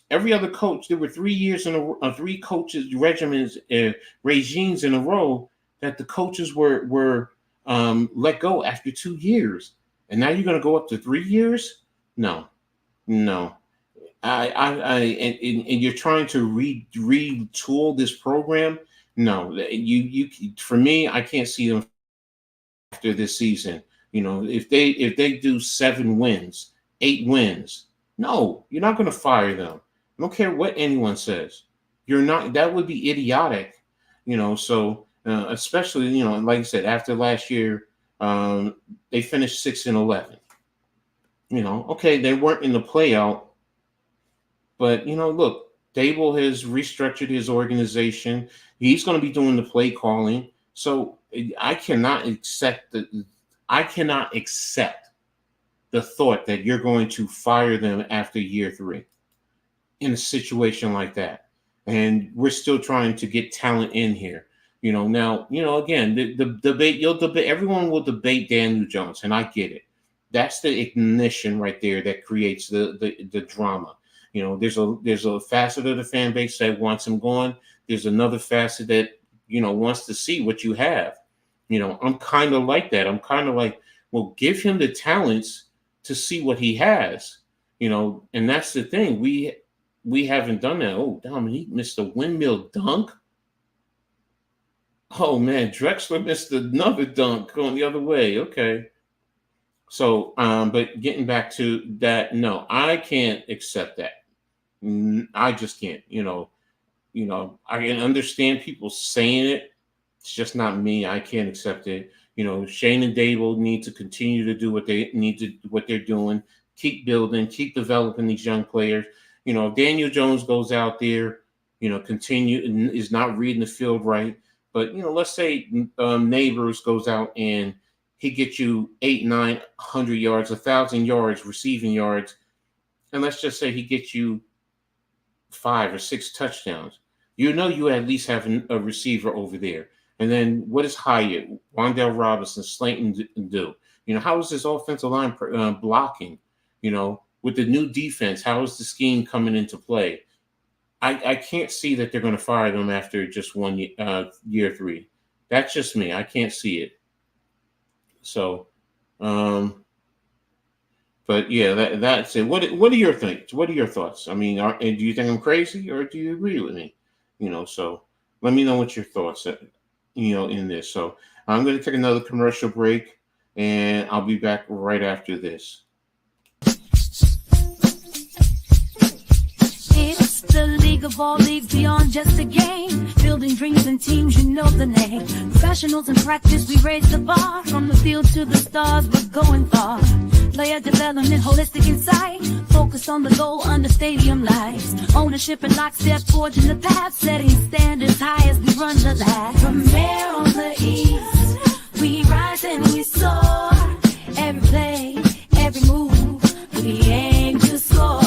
every other coach, there were 3 years three coaches regimens, regimes in a row that the coaches were let go after 2 years, and now you're going to go up to 3 years? No, no. And you're trying to retool this program. No, you for me, I can't see them after this season. If they do 7 wins, 8 wins, no, you're not going to fire them. I don't care what anyone says. You're not. That would be idiotic. So especially like I said, after last year, they finished 6-11. Okay, they weren't in the playout, but look, Dable has restructured his organization. He's going to be doing the play calling. So I cannot accept the thought that you're going to fire them after year three in a situation like that. And we're still trying to get talent in here. Now, again, the debate, everyone will debate Daniel Jones, and I get it. That's the ignition right there that creates the drama. There's a facet of the fan base that wants him gone. There's another facet that wants to see what you have. I'm kind of like that. I'm kind of like, well, give him the talents to see what he has. And that's the thing. We haven't done that. Oh, Dominique missed a windmill dunk. Oh man, Drexler missed another dunk going the other way. Okay. So, but getting back to that, no, I can't accept that. I just can't. I can understand people saying it. It's just not me. I can't accept it. Shane and Dable need to continue to do what they're doing. Keep building, keep developing these young players. If Daniel Jones goes out there, continue and is not reading the field right. But let's say Neighbors goes out and he gets you 8, 900 yards, 1,000 yards, receiving yards, and let's just say he gets you 5 or 6 touchdowns. You at least have a receiver over there. And then what does Hyatt, Wan'Dale Robinson, Slayton do? How is this offensive line blocking? With the new defense, how is the scheme coming into play? I can't see that they're going to fire them after just one year 3. That's just me. I can't see it. So, but yeah, that's it. What are your things? What are your thoughts? I mean, do you think I'm crazy or do you agree with me? So let me know what your thoughts are, in this. So I'm going to take another commercial break and I'll be back right after this. It's the league of all leagues beyond just a game. Building dreams and teams, you know the name. Professionals in practice, we raise the bar. From the field to the stars, we're going far. Player development, holistic insight. Focus on the goal under stadium lights. Ownership and lockstep, forging the path. Setting standards high as we run the lab. From there on the east, we rise and we soar. Every play, every move, we aim to score.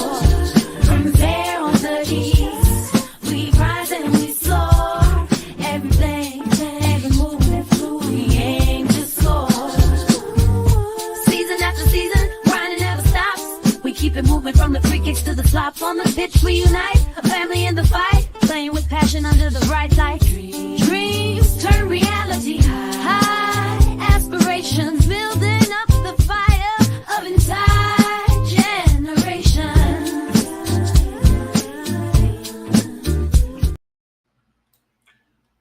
From there on the east, we rise and we soar. Every play, every move, we aim to score. Season after season, grinding never stops. We keep it moving from the free kicks to the flops. On the pitch we unite, a family in the fight. Playing with passion under the bright light. Dreams turn reality. High aspirations, building up the fire of entire generations.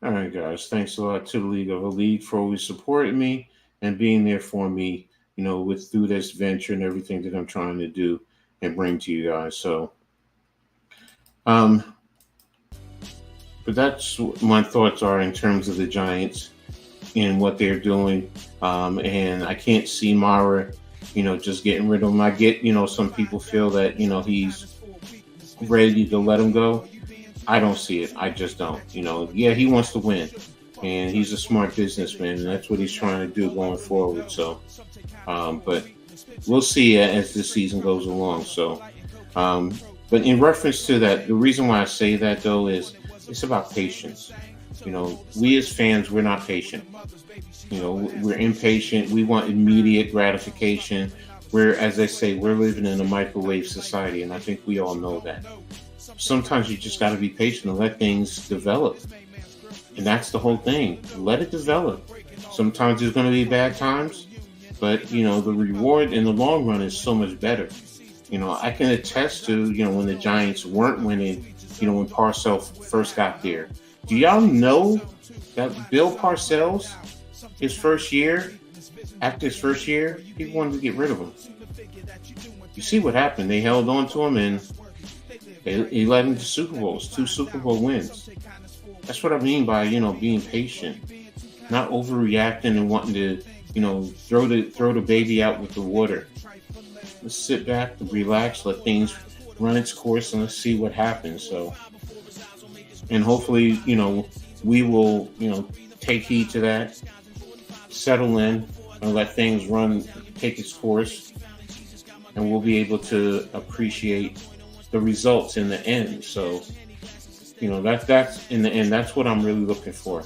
All right, guys. Thanks a lot to the League of Elite for always supporting me and being there for me, through this venture and everything that I'm trying to do and bring to you guys. So, but that's what my thoughts are in terms of the Giants and what they're doing. And I can't see Mara, just getting rid of him. I get, some people feel that, he's ready to let him go. I don't see it. I just don't. Yeah, he wants to win. And he's a smart businessman, and that's what he's trying to do going forward. So, but we'll see as the season goes along. So, but in reference to that, the reason why I say that, though, is it's about patience. We as fans, we're not patient. We're impatient. We want immediate gratification. As they say, we're living in a microwave society, and I think we all know that. Sometimes you just got to be patient and let things develop. And that's the whole thing. Let it develop. Sometimes there's going to be bad times, but, the reward in the long run is so much better. I can attest to, when the Giants weren't winning, when Parcells first got there. Do y'all know that Bill Parcells, after his first year, he wanted to get rid of him. You see what happened. They held on to him and he led him to Super Bowls, 2 Super Bowl wins. That's what I mean by, being patient, not overreacting and wanting to, throw the baby out with the water. Let's sit back, relax, let things run its course, and let's see what happens. So, and hopefully, we will, take heed to that, settle in, and let things take its course, and we'll be able to appreciate the results in the end. So, that's in the end, that's what I'm really looking for.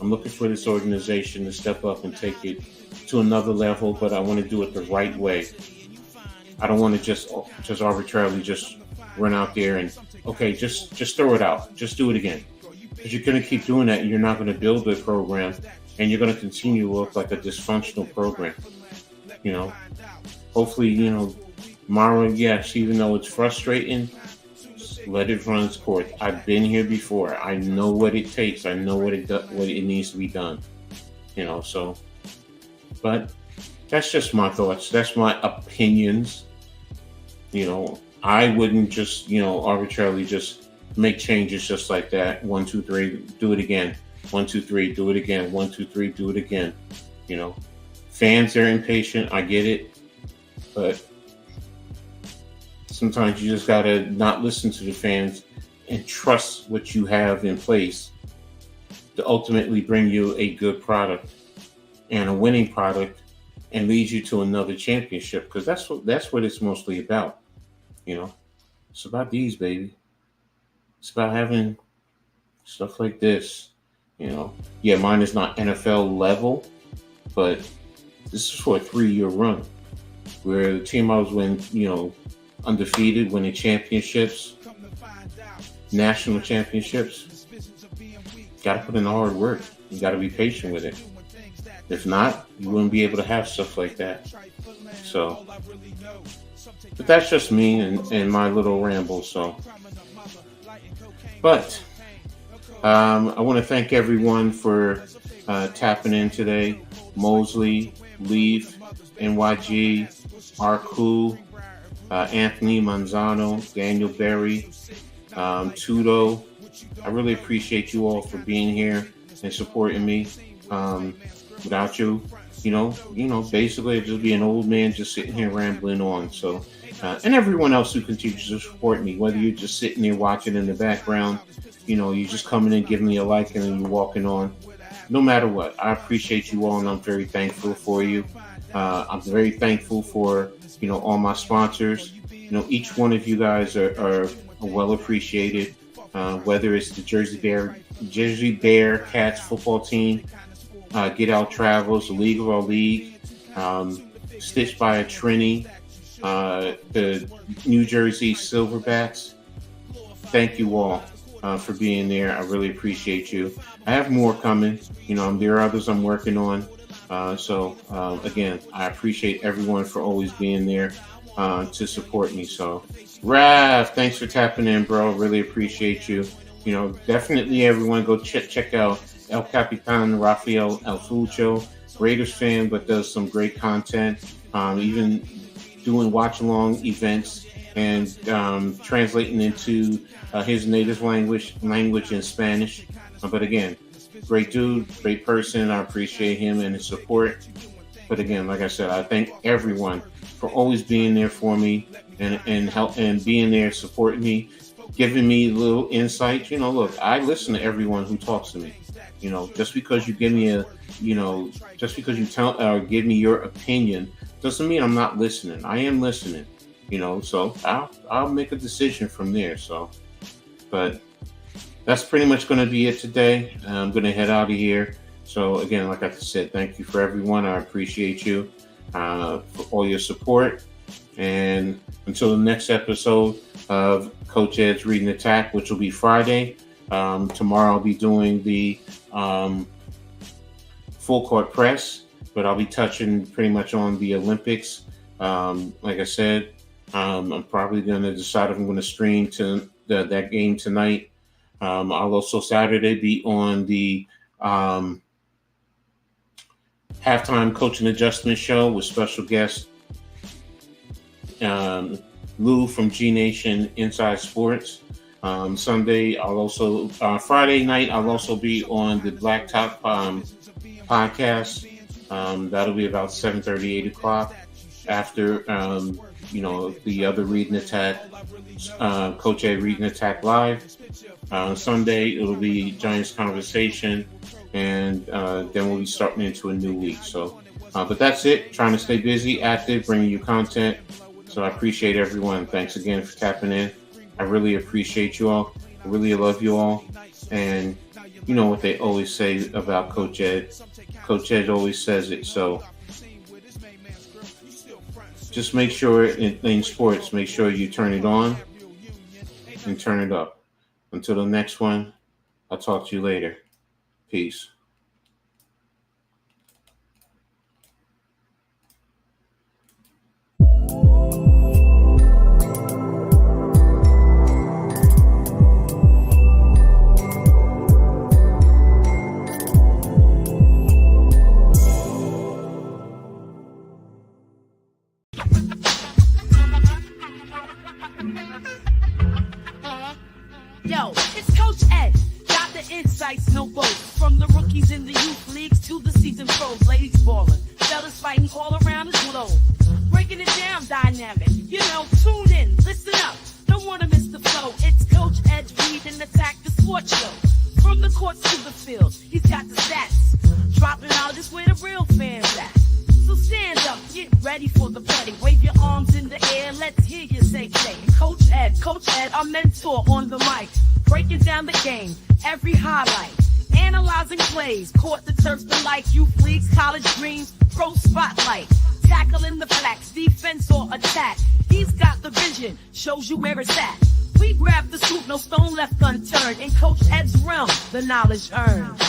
I'm looking for this organization to step up and take it to another level, but I want to do it the right way. I don't want to just arbitrarily just run out there and, okay, just throw it out. Just do it again. Because you're going to keep doing that, and you're not going to build a program, and you're going to continue to look like a dysfunctional program. Hopefully, Mara, yes, even though it's frustrating, let it run its course. I've been here before. I know what it takes. I know what it needs to be done. So, but that's just my thoughts. That's my opinions. I wouldn't just, arbitrarily just make changes just like that. 1, 2, 3, do it again. 1, 2, 3, do it again. 1, 2, 3, do it again. You know, fans are impatient. I get it, but sometimes you just gotta not listen to the fans and trust what you have in place to ultimately bring you a good product and a winning product and lead you to another championship. Because that's what it's mostly about. You know, it's about these, baby. It's about having stuff like this. You know, yeah, mine is not NFL level, but this is for a 3-year run where the team I was undefeated, winning championships, national championships. Got to put in the hard work. You got to be patient with it. If not, you wouldn't be able to have stuff like that. So, but that's just me and my little ramble. So, but I want to thank everyone for tapping in today. Mosley, Leaf, NYG, Arku, Anthony Manzano, Daniel Berry, Tudo. I really appreciate you all for being here and supporting me. Without you, basically I'd just be an old man just sitting here rambling on. So, and everyone else who continues to support me, whether you're just sitting there watching in the background, you're just coming in, giving me a like, and then you're walking on. No matter what, I appreciate you all, and I'm very thankful for you. I'm very thankful for all my sponsors. Each one of you guys are well appreciated. Whether it's the Jersey Bear Cats football team, Get Out Travels, the League of Our League, Stitched by a Trini, the New Jersey Silverbacks. Thank you all for being there. I really appreciate you. I have more coming. There are others I'm working on. So again, I appreciate everyone for always being there to support me. So, Rav, thanks for tapping in, bro. Really appreciate you. Definitely everyone go check out El Capitan Rafael El Fucho, Raiders fan, but does some great content, even doing watch-along events and translating into his native language in Spanish. But again, great dude, great person. I appreciate him and his support. But again, like I said, I thank everyone for always being there for me and help and being there, supporting me, giving me little insight. Look, I listen to everyone who talks to me. Just because you give me just because you tell or give me your opinion doesn't mean I'm not listening. I am listening. So I'll make a decision from there. So, but that's pretty much going to be it today. I'm going to head out of here. So again, like I said, thank you for everyone. I appreciate you for all your support. And until the next episode of Coach Ed's Reading Attack, which will be Friday. Tomorrow I'll be doing the full court press, but I'll be touching pretty much on the Olympics. Like I said, I'm probably going to decide if I'm going to stream to that game tonight. I'll also Saturday be on the halftime coaching adjustment show with special guest Lou from G Nation Inside Sports. Sunday, Friday night, I'll also be on the Blacktop podcast. That'll be about 7:30, 8 o'clock after, the other Reading Attack, Coach Ed Reading Attack Live. Sunday, it'll be Giants Conversation, and then we'll be starting into a new week. So, but that's it. Trying to stay busy, active, bringing you content. So I appreciate everyone. Thanks again for tapping in. I really appreciate you all. I really love you all. And you know what they always say about Coach Ed. Coach Ed always says it. So just make sure in sports, make sure you turn it on and turn it up. Until the next one, I'll talk to you later. Peace. Yo, insights, no boast. From the rookies in the youth leagues to the seasoned pros, ladies ballin', fellas fighting all around the globe. Breaking it down dynamic, you know, tune in, listen up. Don't wanna miss the flow. It's Coach Ed Reed and Attack the Sports Show. From the courts to the field, he's got the stats. Dropping knowledge is where the real fans at. So stand up, get ready for the play. Wave your arms in the air, let's hear you say. Coach Ed, our mentor on the mic. Breaking down the game, every highlight. Analyzing plays, court the turf the like. Youth leagues, college dreams, pro spotlight. Tackling the flats, defense or attack. He's got the vision, shows you where it's at. We grab the scoop, no stone left unturned. In Coach Ed's realm, the knowledge earned.